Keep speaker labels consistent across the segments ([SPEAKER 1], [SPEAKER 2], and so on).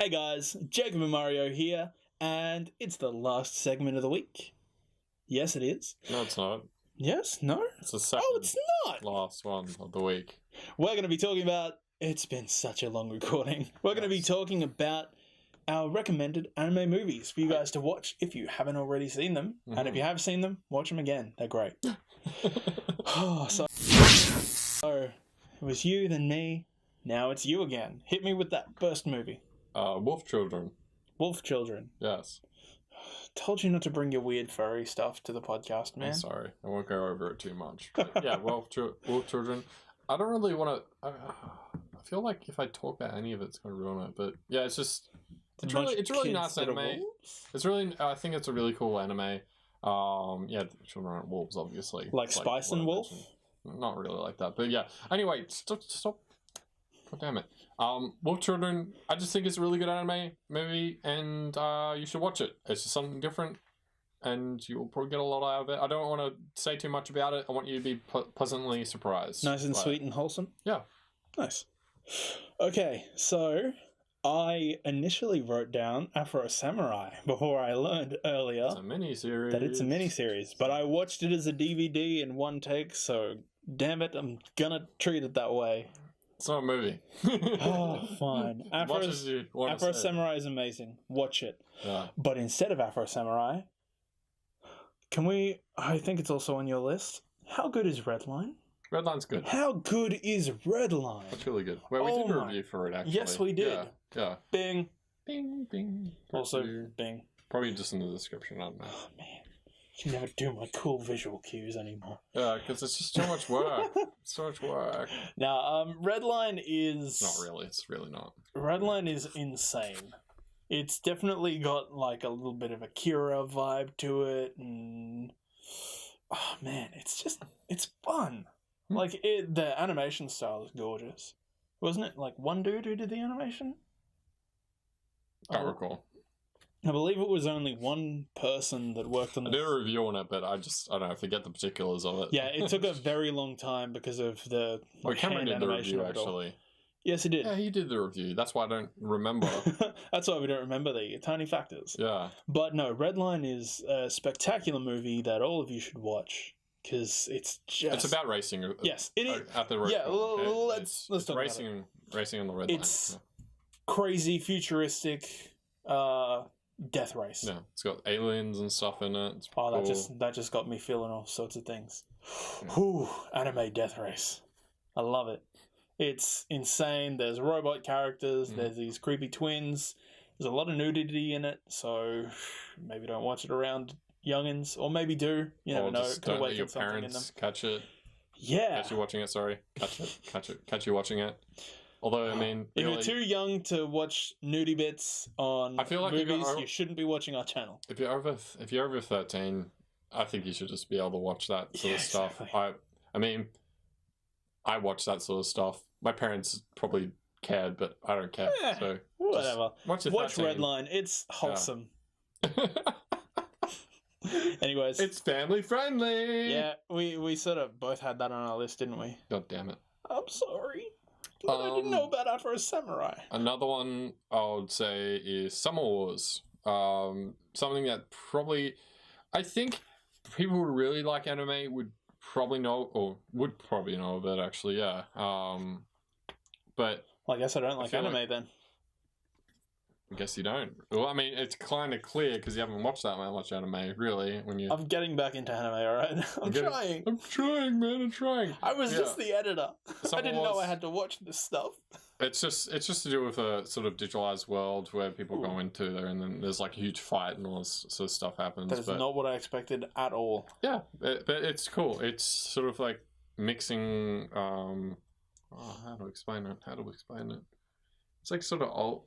[SPEAKER 1] Hey guys, Jacob and Mario here, and it's the last segment of the week. Yes, it is.
[SPEAKER 2] No, it's not.
[SPEAKER 1] Yes? No?
[SPEAKER 2] It's the second
[SPEAKER 1] it's not!
[SPEAKER 2] last one of the week.
[SPEAKER 1] We're going to be talking about... It's been such a long recording. We're going to be talking about our recommended anime movies for you guys to watch if you haven't already seen them. Mm-hmm. And if you have seen them, watch them again. They're great. So it was you, then me. Now it's you again. Hit me with that first movie.
[SPEAKER 2] Wolf Children.
[SPEAKER 1] Wolf Children.
[SPEAKER 2] Yes.
[SPEAKER 1] Told you not to bring your weird furry stuff to the podcast, man.
[SPEAKER 2] I'm sorry. I won't go over it too much. But yeah, Wolf Children. I don't really want to... I feel like if I talk about any of it, it's going to ruin it. But yeah, it's just... It's really nice anime. It's really... I think it's a really cool anime. Yeah, children aren't wolves, obviously.
[SPEAKER 1] Like Spice and Wolf?
[SPEAKER 2] Not really like that. But yeah. Anyway, stop. God damn it. Wolf Children, I just think it's a really good anime movie, and you should watch it. It's just something different, and you'll probably get a lot out of it. I don't want to say too much about it. I want you to be pleasantly surprised.
[SPEAKER 1] Nice and sweet and wholesome?
[SPEAKER 2] Yeah.
[SPEAKER 1] Nice. Okay, so I initially wrote down Afro Samurai before I learned earlier
[SPEAKER 2] it's a mini-series.
[SPEAKER 1] That it's a mini-series, but I watched it as a DVD in one take, so damn it, I'm gonna treat it that way.
[SPEAKER 2] It's not a movie.
[SPEAKER 1] Oh, fine. Afro Samurai is amazing. Watch it.
[SPEAKER 2] Yeah.
[SPEAKER 1] But instead of Afro Samurai, I think it's also on your list. How good is Redline?
[SPEAKER 2] Redline's good.
[SPEAKER 1] How good is Redline?
[SPEAKER 2] It's really good. Well, we did a review for it, actually.
[SPEAKER 1] Yes, we did.
[SPEAKER 2] Yeah.
[SPEAKER 1] Bing.
[SPEAKER 2] Bing, bing.
[SPEAKER 1] Also, bing.
[SPEAKER 2] Probably just in the description, I don't know.
[SPEAKER 1] Oh, man. I can never do my cool visual cues anymore.
[SPEAKER 2] Yeah, because it's just too much work. So much work.
[SPEAKER 1] Now, Redline is...
[SPEAKER 2] Not really. It's really not.
[SPEAKER 1] Redline is insane. It's definitely got, like, a little bit of a Kira vibe to it, and... Oh, man, it's fun. Like, the animation style is gorgeous. Wasn't it, like, one dude who did the animation?
[SPEAKER 2] I don't recall.
[SPEAKER 1] I believe it was only one person that worked on it.
[SPEAKER 2] I did a review on it, but I don't know, forget the particulars of it.
[SPEAKER 1] Yeah, it took a very long time because of the
[SPEAKER 2] Cameron did the review, actually.
[SPEAKER 1] Yes, he did.
[SPEAKER 2] Yeah, he did the review. That's why I don't remember.
[SPEAKER 1] That's why we don't remember the tiny factors.
[SPEAKER 2] Yeah.
[SPEAKER 1] But no, Redline is a spectacular movie that all of you should watch. Because it's just...
[SPEAKER 2] It's about racing.
[SPEAKER 1] Yes, it is.
[SPEAKER 2] At the
[SPEAKER 1] yeah, let's talk
[SPEAKER 2] racing,
[SPEAKER 1] about it.
[SPEAKER 2] Racing on the red line.
[SPEAKER 1] It's crazy, futuristic death race.
[SPEAKER 2] Yeah, it's got aliens and stuff in it. It's cool.
[SPEAKER 1] That just got me feeling all sorts of things. Yeah. Whew, anime death race. I love it. It's insane. There's robot characters. There's these creepy twins. There's a lot of nudity in it, so maybe don't watch it around youngins, or maybe do. You never know.
[SPEAKER 2] Just don't let your parents catch it.
[SPEAKER 1] Yeah.
[SPEAKER 2] Catch you watching it, sorry. Catch you watching it. Although, I mean...
[SPEAKER 1] If you're too young to watch nudie bits on movies, you shouldn't be watching our channel.
[SPEAKER 2] If you're over 13, I think you should just be able to watch that sort of stuff. Exactly. I mean, I watch that sort of stuff. My parents probably cared, but I don't care. So
[SPEAKER 1] whatever. Watch Redline. It's wholesome. Yeah. Anyways,
[SPEAKER 2] it's family friendly.
[SPEAKER 1] Yeah, we sort of both had that on our list, didn't we?
[SPEAKER 2] God damn it!
[SPEAKER 1] I'm sorry, but I didn't know about Afro Samurai.
[SPEAKER 2] Another one I would say is Summer Wars. Something that probably, I think, people who really like anime would probably know of it. Actually, yeah. But
[SPEAKER 1] well, I guess I don't like anime then.
[SPEAKER 2] I guess you don't. Well, I mean, it's kind of clear because you haven't watched that much anime, really.
[SPEAKER 1] I'm getting back into anime, alright? I'm trying.
[SPEAKER 2] I'm trying, man. I'm trying.
[SPEAKER 1] I was just the editor. I didn't know I had to watch this stuff.
[SPEAKER 2] It's just to do with a sort of digitalized world where people go into there, and then there's like a huge fight and all this sort of stuff happens.
[SPEAKER 1] That is not what I expected at all.
[SPEAKER 2] Yeah, but it's cool. It's sort of like mixing. How to explain it? It's like sort of old.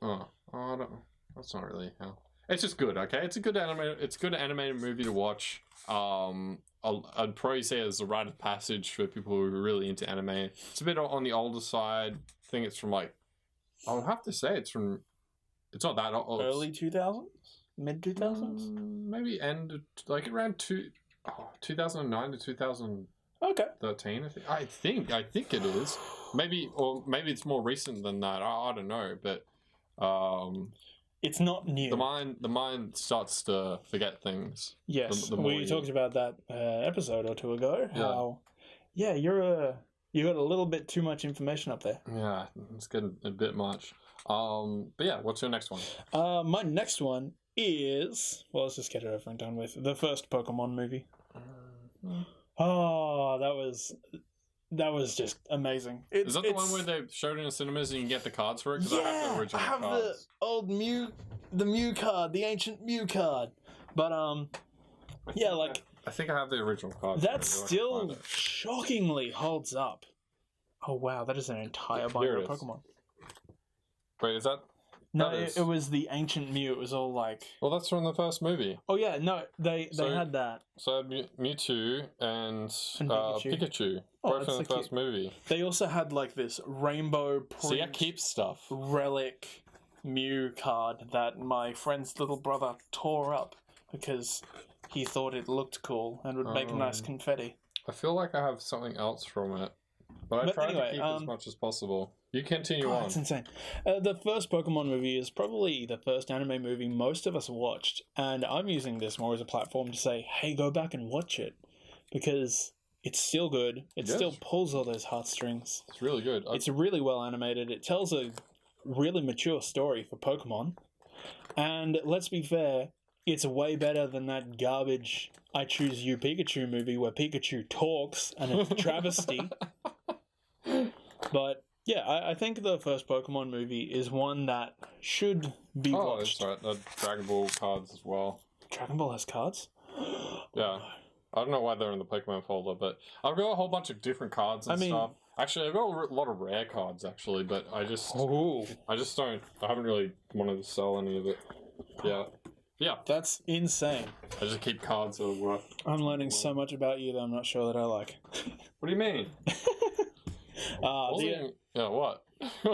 [SPEAKER 2] I don't know. That's not really how. It's just good. Okay, it's a good anime. It's a good animated movie to watch. I'd probably say it's a rite of passage for people who are really into anime. It's a bit on the older side. I think it's from like. I would have to say it's from. It's not that old.
[SPEAKER 1] Early 2000s, mid 2000s.
[SPEAKER 2] Maybe end like around 2009 to 2000.
[SPEAKER 1] Okay.
[SPEAKER 2] 13, I think it is. Maybe it's more recent than that. I don't know, but
[SPEAKER 1] It's not new.
[SPEAKER 2] The mind starts to forget things.
[SPEAKER 1] Yes,
[SPEAKER 2] the more
[SPEAKER 1] we talked about that episode or two ago. How, you got a little bit too much information up there.
[SPEAKER 2] Yeah, it's getting a bit much. But yeah, what's your next one?
[SPEAKER 1] My next one is, well, let's just get it over and done with. The first Pokemon movie. Oh, that was just amazing.
[SPEAKER 2] Is that the one where they showed it in the cinemas and you can get the cards for it? Because I have the original cards.
[SPEAKER 1] The old Mew card, the ancient Mew card. But yeah, like
[SPEAKER 2] I think I have the original cards.
[SPEAKER 1] that still shockingly holds up. Oh wow, that is an entire binder of Pokemon.
[SPEAKER 2] Wait, is that?
[SPEAKER 1] No, it was the ancient Mew. It was all like.
[SPEAKER 2] Well, that's from the first movie.
[SPEAKER 1] Oh yeah, no, they had that.
[SPEAKER 2] So Mewtwo and Pikachu, both from the first movie.
[SPEAKER 1] They also had like this rainbow print.
[SPEAKER 2] So yeah, keep stuff.
[SPEAKER 1] Relic Mew card that my friend's little brother tore up because he thought it looked cool and would make nice confetti.
[SPEAKER 2] I feel like I have something else from it, but I tried to keep as much as possible. You continue on.
[SPEAKER 1] That's insane. The first Pokemon movie is probably the first anime movie most of us watched, and I'm using this more as a platform to say, hey, go back and watch it, because it's still good. It still pulls all those heartstrings.
[SPEAKER 2] It's really good.
[SPEAKER 1] It's really well animated. It tells a really mature story for Pokemon, and let's be fair, it's way better than that garbage I Choose You Pikachu movie where Pikachu talks and it's a travesty. But yeah, I think the first Pokemon movie is one that should be watched.
[SPEAKER 2] Oh, that's right. Dragon Ball cards as well.
[SPEAKER 1] Dragon Ball has cards?
[SPEAKER 2] Yeah. I don't know why they're in the Pokemon folder, but I've got a whole bunch of different cards and stuff. Actually, I've got a lot of rare cards, actually, but I just don't, I haven't really wanted to sell any of it. Yeah. Yeah.
[SPEAKER 1] That's insane.
[SPEAKER 2] I just keep cards that are worth.
[SPEAKER 1] I'm learning so much about you that I'm not sure that I like.
[SPEAKER 2] What do you mean? Yeah, what?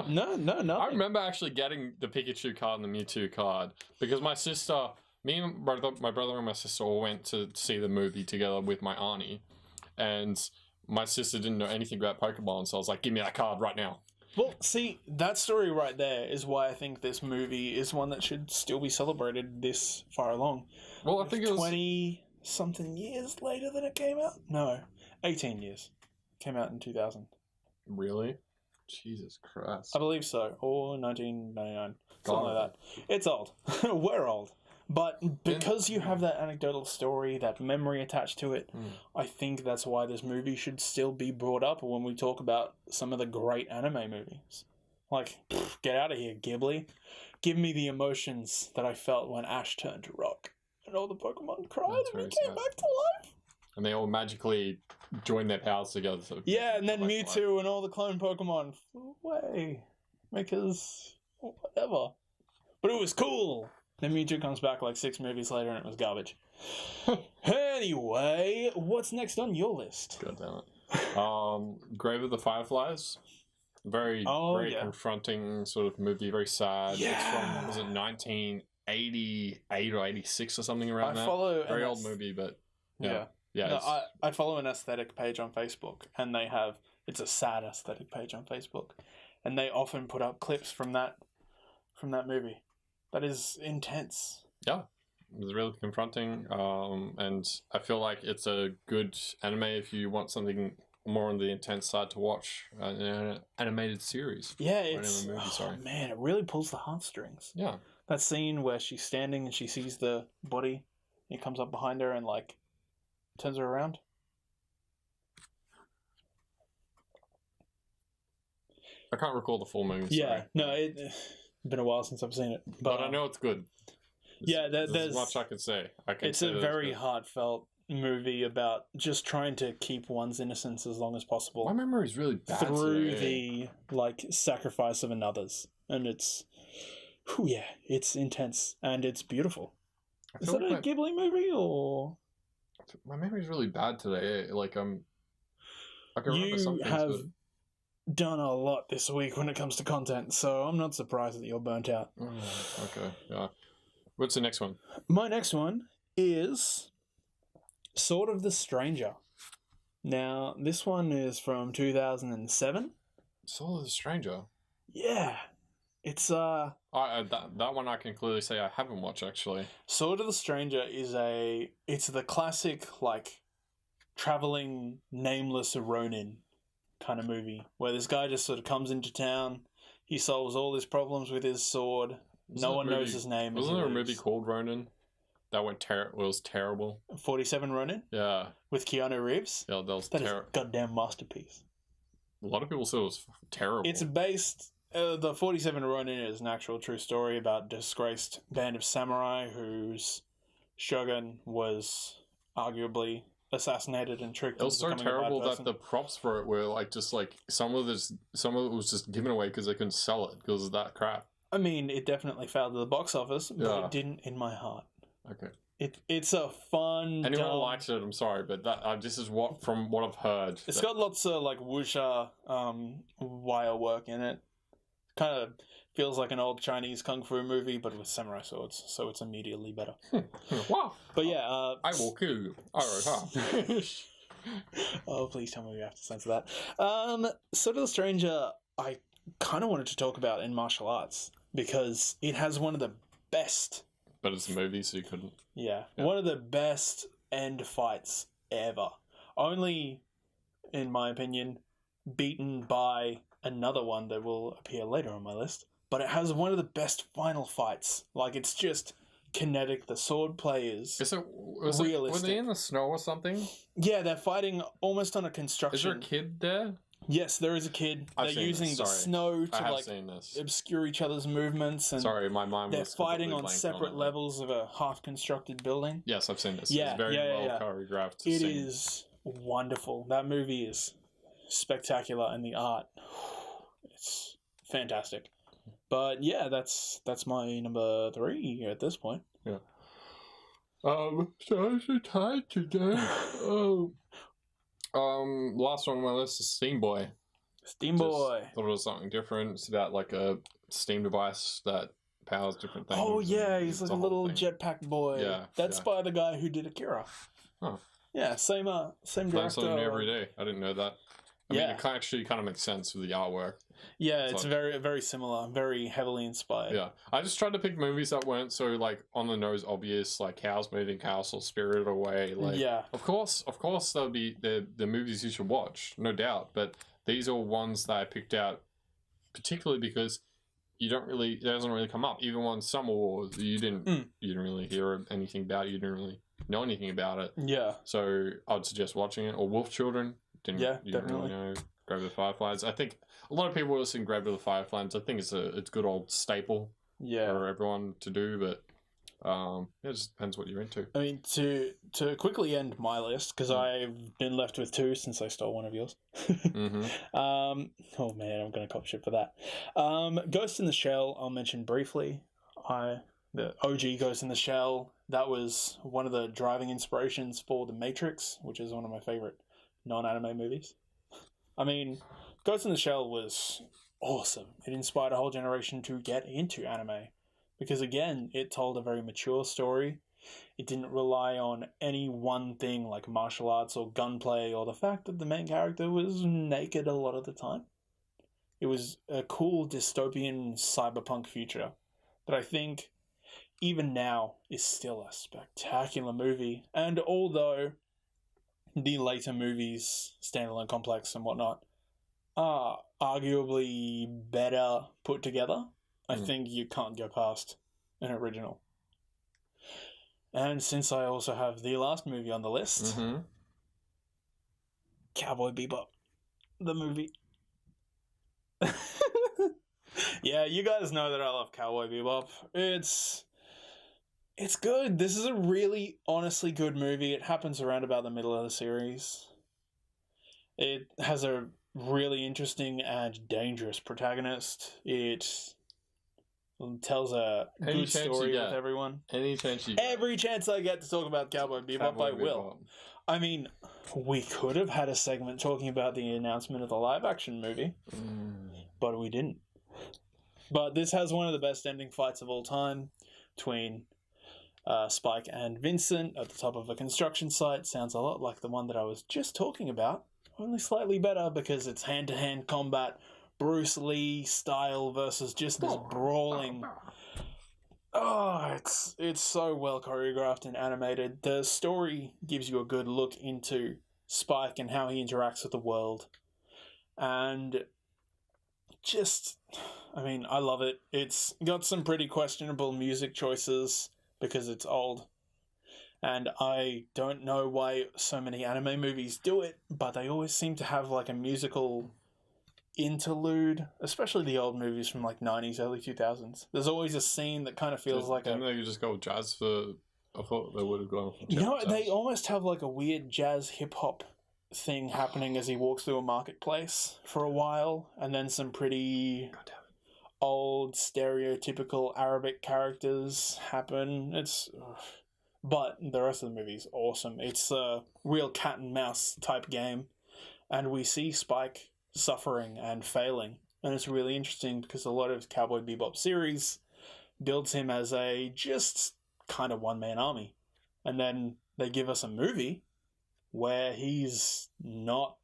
[SPEAKER 1] No, nothing.
[SPEAKER 2] I remember actually getting the Pikachu card and the Mewtwo card because my sister, me and my brother and my sister all went to see the movie together with my auntie, and my sister didn't know anything about Pokemon, so I was like, give me that card right now.
[SPEAKER 1] Well, see, that story right there is why I think this movie is one that should still be celebrated this far along.
[SPEAKER 2] Well, I think it was
[SPEAKER 1] 20-something years later than it came out? No, 18 years. Came out in 2000.
[SPEAKER 2] Really? Jesus Christ.
[SPEAKER 1] I believe so. Or 1999. Something like that. It's old. We're old. But because you have that anecdotal story, that memory attached to it, I think that's why this movie should still be brought up when we talk about some of the great anime movies. Like, get out of here, Ghibli. Give me the emotions that I felt when Ash turned to rock. And all the Pokemon cried and he came back to life.
[SPEAKER 2] And they all magically joined their powers together. So
[SPEAKER 1] and then Mewtwo and all the clone Pokemon flew away. Because, whatever. But it was cool. Then Mewtwo comes back like 6 movies later and it was garbage. Anyway, what's next on your list?
[SPEAKER 2] God damn it. Grave of the Fireflies. Very confronting sort of movie, very sad.
[SPEAKER 1] Yeah.
[SPEAKER 2] It's from, was it 1988 or 86 or something around that? Very old movie, but yeah.
[SPEAKER 1] No, I follow an aesthetic page on Facebook, and they have, it's a sad aesthetic page on Facebook, and they often put up clips from that movie. That is intense. Yeah,
[SPEAKER 2] it was really confronting, and I feel like it's a good anime if you want something more on the intense side to watch. An animated series.
[SPEAKER 1] Yeah, it's man, it really pulls the heartstrings.
[SPEAKER 2] Yeah,
[SPEAKER 1] that scene where she's standing and she sees the body, and he comes up behind her and like turns her around.
[SPEAKER 2] I can't recall the full movie.
[SPEAKER 1] Yeah, no, it's been a while since I've seen it,
[SPEAKER 2] but I know it's good.
[SPEAKER 1] There's
[SPEAKER 2] as much I can say.
[SPEAKER 1] It's a very heartfelt movie about just trying to keep one's innocence as long as possible.
[SPEAKER 2] My memory is really bad
[SPEAKER 1] through the sacrifice of another's, and it's intense and it's beautiful. Is that a Ghibli movie or?
[SPEAKER 2] My memory is really bad today. I can remember some things. You have
[SPEAKER 1] done a lot this week when it comes to content, so I'm not surprised that you're burnt out.
[SPEAKER 2] Okay, yeah. What's the next one?
[SPEAKER 1] My next one is Sword of the Stranger. Now, this one is from 2007.
[SPEAKER 2] Sword of the Stranger?
[SPEAKER 1] Yeah. It's
[SPEAKER 2] That one I can clearly say I haven't watched, actually.
[SPEAKER 1] Sword of the Stranger is it's the classic, like, traveling nameless Ronin kind of movie, where this guy just sort of comes into town, he solves all his problems with his sword, no one knows his name.
[SPEAKER 2] Wasn't there a movie called Ronin? That was terrible.
[SPEAKER 1] 47 Ronin?
[SPEAKER 2] Yeah.
[SPEAKER 1] With Keanu Reeves?
[SPEAKER 2] Yeah, that was
[SPEAKER 1] That is a goddamn masterpiece.
[SPEAKER 2] A lot of people said it was terrible.
[SPEAKER 1] It's based... the 47 Ronin is an actual true story about a disgraced band of samurai whose shogun was arguably assassinated and tricked.
[SPEAKER 2] It was so terrible that the props for it were like just like some of it was just given away because they couldn't sell it because of that crap.
[SPEAKER 1] I mean, it definitely failed at the box office, but it didn't in my heart.
[SPEAKER 2] Okay.
[SPEAKER 1] It's a fun.
[SPEAKER 2] Anyone who likes it, I'm sorry, but that this is from what I've heard.
[SPEAKER 1] It's got lots of like wuxia wire work in it. Kind of feels like an old Chinese kung fu movie, but with samurai swords, so it's immediately better.
[SPEAKER 2] Wow!
[SPEAKER 1] But yeah,
[SPEAKER 2] I will kill you.
[SPEAKER 1] Oh, please tell me we have to censor that. Sword of the Stranger, I kind of wanted to talk about in martial arts because it has one of the best.
[SPEAKER 2] But it's a movie, so you couldn't.
[SPEAKER 1] Yeah, one of the best end fights ever. Only, in my opinion, beaten by another one that will appear later on my list. But it has one of the best final fights. Like, it's just kinetic. The sword play is realistic.
[SPEAKER 2] Were they in the snow or something?
[SPEAKER 1] Yeah, they're fighting almost on a construction.
[SPEAKER 2] Is there a kid there?
[SPEAKER 1] Yes, there is a kid. They're using the snow to like obscure each other's movements. And
[SPEAKER 2] sorry, my mind
[SPEAKER 1] was fighting on separate levels of a half-constructed building.
[SPEAKER 2] Yes, I've seen this. Yeah, it's very well choreographed.
[SPEAKER 1] It is wonderful. That movie is spectacular, and the art, it's fantastic. But yeah, that's my number 3 at this point.
[SPEAKER 2] Yeah. So I'm tired today. Last one on my list is Steam Boy.
[SPEAKER 1] Steam Boy.
[SPEAKER 2] Thought it was something different. It's about like a Steam device that powers different things.
[SPEAKER 1] Oh yeah, he's like a little jetpack boy.
[SPEAKER 2] Yeah,
[SPEAKER 1] that's by the guy who did Akira.
[SPEAKER 2] Oh.
[SPEAKER 1] Yeah, same director.
[SPEAKER 2] Learn something new every day. I didn't know that. I mean, it actually kind of makes sense with the artwork.
[SPEAKER 1] Yeah, it's like, very, very similar, very heavily inspired.
[SPEAKER 2] Yeah, I just tried to pick movies that weren't so like on the nose obvious, like Cows Moving Castle, Spirited Away. Like, of course, there'll be the movies you should watch, no doubt. But these are ones that I picked out particularly because it doesn't really come up. Even on Summer Wars, you didn't really hear anything about it. You didn't really know anything about it. Yeah. So I'd suggest watching it. Or Wolf Children. Didn't really know. Grave of the Fireflies. I think a lot of people will sing Grave of the Fireflies. I think it's a good old staple for everyone to do, but it just depends what you're into. I mean,
[SPEAKER 1] to quickly end my list, because I've been left with 2 since I stole one of yours. Oh man, I'm going to cop shit for that. Ghost in the Shell, I'll mention briefly. The OG Ghost in the Shell, that was one of the driving inspirations for The Matrix, which is one of my favorite non-anime movies. I mean, Ghost in the Shell was awesome. It inspired a whole generation to get into anime because, again, it told a very mature story. It didn't rely on any one thing like martial arts or gunplay or the fact that the main character was naked a lot of the time. It was a cool dystopian cyberpunk future that I think even now is still a spectacular movie. And although the later movies, Standalone Complex and whatnot, are arguably better put together, I think you can't go past an original. And since I also have the last movie on the list, Cowboy Bebop, the movie. Yeah, you guys know that I love Cowboy Bebop. It's good. This is a really, honestly good movie. It happens around about the middle of the series. It has a really interesting and dangerous protagonist. It tells a good story with everyone. Every chance I get to talk about Cowboy Bebop, I will. I mean, we could have had a segment talking about the announcement of the live-action movie, but we didn't. But this has one of the best ending fights of all time between Spike and Vincent at the top of a construction site. Sounds a lot like the one that I was just talking about, only slightly better because it's hand-to-hand combat, Bruce Lee style versus just this brawling. Oh, it's so well choreographed and animated. The story gives you a good look into Spike and how he interacts with the world. And just, I mean, I love it. It's got some pretty questionable music choices because it's old. And I don't know why so many anime movies do it, but they always seem to have like a musical interlude, especially the old movies from like 90s, early 2000s. There's always a scene that kind of feels like
[SPEAKER 2] didn't they just go jazz for... I thought they would have gone for jazz.
[SPEAKER 1] They almost have like a weird jazz hip-hop thing happening as he walks through a marketplace for a while, and then some pretty old stereotypical Arabic characters happen. But the rest of the movie is awesome. It's a real cat and mouse type game, and we see Spike suffering and failing, and it's really interesting because a lot of Cowboy Bebop series builds him as a just kind of one-man army, and then they give us a movie where he's not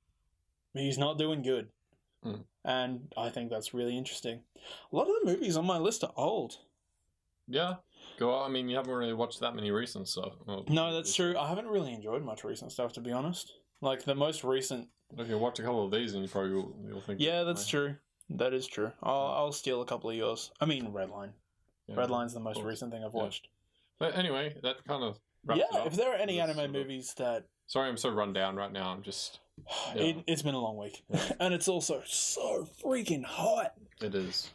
[SPEAKER 1] doing good. And I think that's really interesting. A lot of the movies on my list are old.
[SPEAKER 2] Yeah. Go on. I mean, you haven't really watched that many recent stuff.
[SPEAKER 1] No, that's true. I haven't really enjoyed much recent stuff, to be honest. Like, the most recent...
[SPEAKER 2] If you watch a couple of these, and you probably you'll think...
[SPEAKER 1] Yeah, that's true. That is true. I'll steal a couple of yours. I mean, Redline. Yeah, Redline's the most recent thing I've watched.
[SPEAKER 2] But anyway, that kind of wraps it up.
[SPEAKER 1] If there are any anime movies that...
[SPEAKER 2] Sorry, I'm so run down right now. I'm just... Yeah.
[SPEAKER 1] It's been a long week. And it's also so freaking hot.
[SPEAKER 2] It is.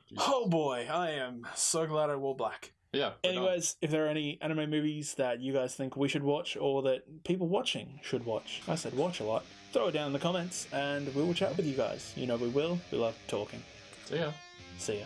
[SPEAKER 1] Jesus. Oh boy, I am so glad I wore black.
[SPEAKER 2] Yeah.
[SPEAKER 1] Anyways, if there are any anime movies that you guys think we should watch or that people watching should watch, I said watch a lot, throw it down in the comments and we will chat with you guys. You know we will. We love talking.
[SPEAKER 2] See ya.
[SPEAKER 1] See ya.